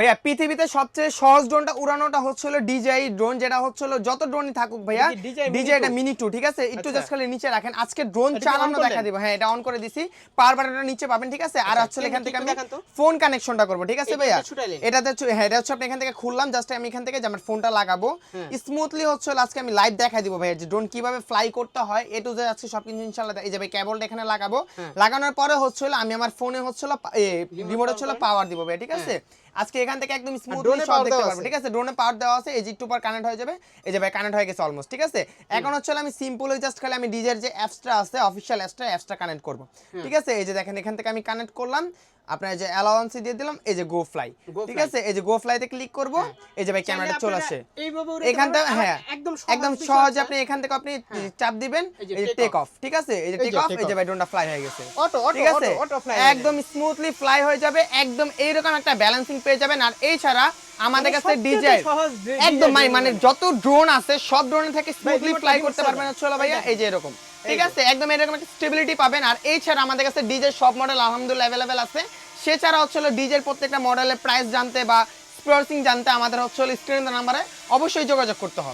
ভাইয়া পৃথিবীতে সবচেয়ে সহজ ড্রোনটা উড়ানোটা হচ্ছিল ডিজেআই ড্রোন, যেটা হচ্ছিল যত ড্রোনই থাকুক ভাইয়া ডিজেআইটা মিনি 2, ঠিক আছে? একটু জাস্ট খালি নিচে রাখেন, আজকে ড্রোন চালানো দেখা দিব। হ্যাঁ, এটা অন করে দিছি, পাওয়ার বাটনটা নিচে পাবেন, ঠিক আছে? আর হচ্ছে এখান থেকে আমি ফোন কানেকশনটা করব, ঠিক আছে ভাইয়া? এটাতে হ্যাঁ, এটা হচ্ছে আপনি এখান থেকে খুললাম, জাস্ট আমি এখান থেকে যে আমার ফোনটা লাগাবো স্মুথলি হচ্ছে আজকে আমি লাইভ দেখাই দিব ভাইয়া, যে ড্রোন কিভাবে ফ্লাই করতে হয় এ টু জেড আজকে সবকিছু ইনশাআল্লাহ। এই যে ভাই কেবলটা এখানে লাগাবো, লাগানোর পরে হচ্ছে আমি আমার ফোনে হচ্ছে রিমোট হচ্ছে পাওয়ার দিব ভাইয়া, ঠিক আছে? আজকে এখান থেকে একদম স্মুথলি সব দেখতে পারবেন, ঠিক আছে? ড্রোনে পাওয়ার দেওয়া আছে, এই যে একটু পর কানেক্ট হয়ে যাবে। এই যে ভাই কানেক্ট হয়ে গেছে অলমোস্ট, ঠিক আছে? এখন হচ্ছে আমি সিম্পলি জাস্ট খালি আমি ডিজের যে অ্যাপসটা আছে অফিশিয়াল অ্যাপসটা কানেক্ট করব, ঠিক আছে? এই যে দেখেন এখান থেকে আমি কানেক্ট করলাম, আপনার যে অ্যালাউন্স দিয়ে দিলাম, এই যে গো ফ্লাই, ঠিক আছে? এই যে গো ফ্লাইতে ক্লিক করব, এই যে ভাই ক্যামেরাটা চলে আসে এখানটা। হ্যাঁ, একদম সহজ। আপনি এখান থেকে আপনি চাপ দিবেন, এই যে টেক অফ, ঠিক আছে? এই যে টেক অফ, এই যে ভাই ড্রোনটা ফ্লাই হয়ে গেছে, ঠিক আছে? একদম স্মুথলি ফ্লাই হয়ে যাবে, একদম এইরকম একটা ব্যালেন্সিং পেয়ে যাবেন। আর এই ছাড়া আমাদের কাছে ডিজে একদম মানে যত ড্রোন আছে সব ড্রোনের থেকে স্মুথলি ফ্লাই করতে পারবেন হচ্ছে ভাইয়া, এই যে এরকম, ঠিক আছে? একদম এরকম একটা স্টেবিলিটি পাবেন। আর এই ছাড়া আমাদের কাছে ডিজের সব মডেল আলহামদুলিল্লাহ অ্যাভেলেবেল আছে। সেছাড়া হচ্ছে ডিজের প্রত্যেকটা মডেলের প্রাইস জানতে বা স্প্রসিং জানতে আমাদের হচ্ছে স্ক্রিনের নাম্বারে অবশ্যই যোগাযোগ করতে হবে।